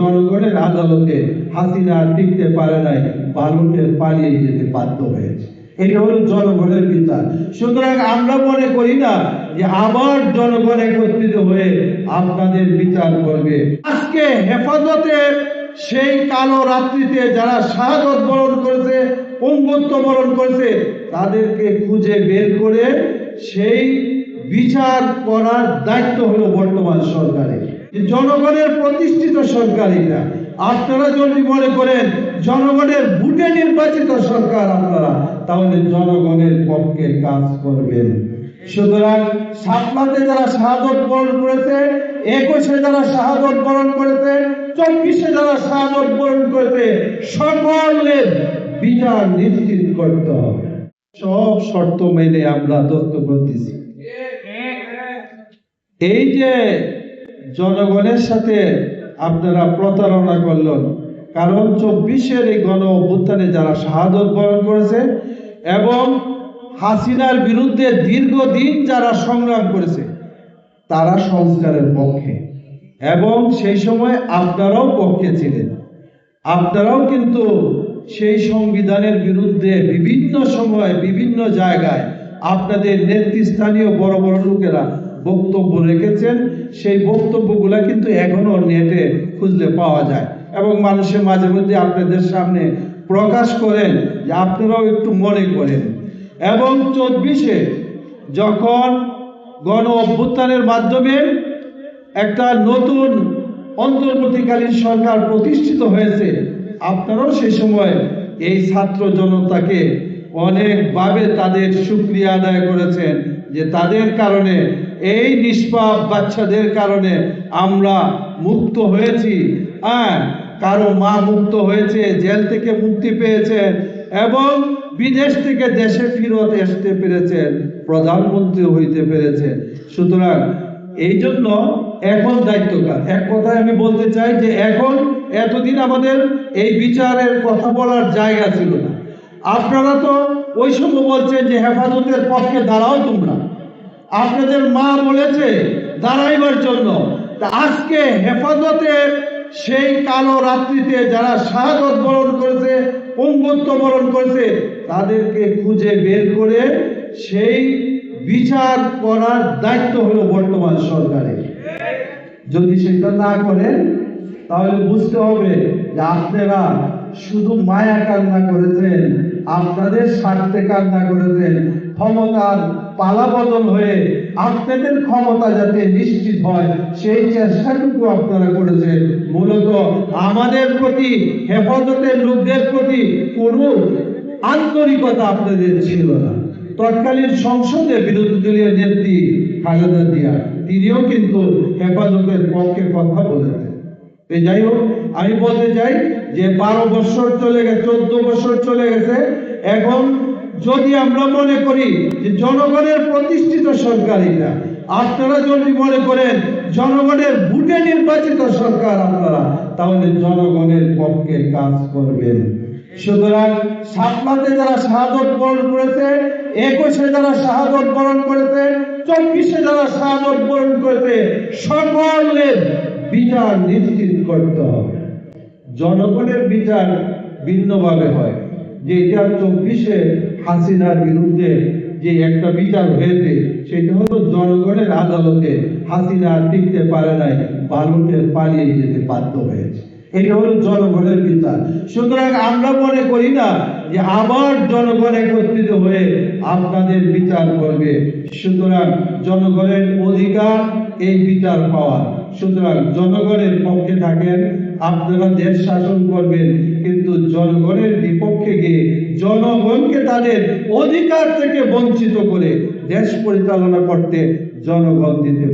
জনগণের আদালতে হাসিনা টিকতে পারে নাই, ভারতের পালিয়ে যেতে বাধ্য হয়েছে। এটা হলো জনগণের বিচার। সুতরাং আমরা মনে করি না যে আবার জনগণ একত্রিত হয়ে আপনাদের বিচার করবে। আজকে হেফাজতের সেই কালো রাত্রিতে যারা শাহাদত বরণ করেছে, পঙ্গুত্ব বরণ করেছে, তাদেরকে খুঁজে বের করে সেই বিচার করার দায়িত্ব হলো বর্তমান সরকারের। জনগণের প্রতিষ্ঠিত সরকার এটা। আপনারা যদি মনে করেন জনগণের ভোটে নির্বাচিত সরকার আপনারা, তাহলে জনগণের পক্ষে কাজ করবেন। সুতরাং শাপলাতে যারা শাহাদত বরণ করেছে, 21-এ যারা শাহাদত বরণ করেছে, 24-এ যারা শাহাদত বরণ করেছে, সকলের বিচার নিশ্চিত করতে হবে। সব শর্ত মেনে আমরা দস্তখত দিছি। এই যে জনগণের সাথে আপনারা প্রতারণা করলেন, কারণ 24-এর এই গণ অভ্যুত্থানে যারা শাহাদত বরণ করেছে এবং হাসিনার বিরুদ্ধে দীর্ঘদিন যারা সংগ্রাম করেছে, তারা সংস্কারের পক্ষে, এবং সেই সময় আপনারাও পক্ষে ছিলেন। আপনারাও কিন্তু সেই সংবিধানের বিরুদ্ধে বিভিন্ন সময় বিভিন্ন জায়গায় আপনাদের নেতৃস্থানীয় বড় বড় লোকেরা বক্তব্য রেখেছেন। সেই বক্তব্যগুলো কিন্তু এখনো নেটে খুঁজলে পাওয়া যায়, এবং মানুষের মাঝে মধ্যে আপনাদের সামনে প্রকাশ করেন, যে আপনারাও একটু মনে করেন। এবং 24-এ যখন গণ অভ্যুত্থানের মাধ্যমে একটা নতুন অন্তর্বর্তীকালীন সরকার প্রতিষ্ঠিত হয়েছে, আপনারাও সেই সময় এই ছাত্র জনতাকে অনেকভাবে তাদের শুকরিয়া আদায় করেছেন, যে তাদের কারণে, এই নিষ্পাপ বাচ্চাদের কারণে আমরা মুক্ত হয়েছি। কারো মা মুক্ত হয়েছে, জেল থেকে মুক্তি পেয়েছেন, এবং বিদেশ থেকে দেশে ফিরত আসতে পেরেছেন, প্রধানমন্ত্রী হইতে পেরেছেন। সুতরাং এই জন্য এখন দায়িত্বকার। এক কথায় আমি বলতে চাই যে এখন, এতদিন আমাদের এই বিচারের কথা বলার জায়গা ছিল না। আপনারা তো ওই সময় বলছেন যে হেফাজতের পক্ষে দাঁড়াও তোমরা, আপনাদের মা বলেছে দাঁড়াইবার জন্য। তা আজকে হেফাজতের সেই কালো রাত্রিতে যারা শাহাদত বরণ করেছে, পঙ্গুত্ব বরণ করেছে, তাদেরকে খুঁজে বের করে সেই বিচার করার দায়িত্ব হলো বর্তমান সরকারের। যদি সেটা না করেন, তাহলে বুঝতে হবে যে আপনারা শুধু মায়া কান্না করেছেন, আপনাদের স্বার্থে কান্না করেছেন। ক্ষমতার পালাবদল হয়ে আপনাদের ক্ষমতা যাতে নিশ্চিত হয়, সেই চেষ্টাটুকু আপনারা করেছেন। মূলত আমাদের প্রতি, হেফাজতের লোকদের প্রতি কোনো আন্তরিকতা আপনাদের ছিল না। তৎকালীন সংসদে বিরোধী দলীয় নেত্রী খালেদা জিয়া, তিনিও কিন্তু হেফাজতের পক্ষে কথা বলেছেন। যাই হোক, আমি বলতে চাই যে 12 বছর চলে গেছে, 14 বছর চলে গেছে। এখন যদি আমরা মনে করি যে জনগণের প্রতিষ্ঠিত সরকার এটা, আপনারা যদি মনে করেন জনগণের ভোটে নির্বাচিত সরকার আপনারা, তাহলে জনগণের পক্ষে কাজ করবেন। সুতরাং শাপলাতে যারা শাহাদত বরণ করেছে, 21-এ যারা শাহাদত বরণ করেছে, 24-এ যারা শাহাদত বরণ করেছে, সকলের বিচার নিশ্চিত করতে হবে। জনগণের বিচার ভিন্নভাবে হয়। যে এটা 24-এ হাসিনার বিরুদ্ধে যে একটা বিচার হয়েছে, সেটা হলো জনগণের আদালতে হাসিনা টিকতে পারে নাই, ভারতের পালিয়ে যেতে বাধ্য হয়েছে। এটা হলো জনগণের বিচার। সুতরাং আমরা মনে করি না যে আবার জনগণ একত্রিত হয়ে আপনাদের বিচার করবে। সুতরাং জনগণের অধিকার এই বিচার পাওয়া। সুতরাং জনগণের পক্ষে থাকেন, আপনারা দেশ শাসন করবেন, কিন্তু জনগণের বিপক্ষে গিয়ে জনগণকে তাদের অধিকার থেকে বঞ্চিত করে দেশ পরিচালনা করতে জনগণ দিতে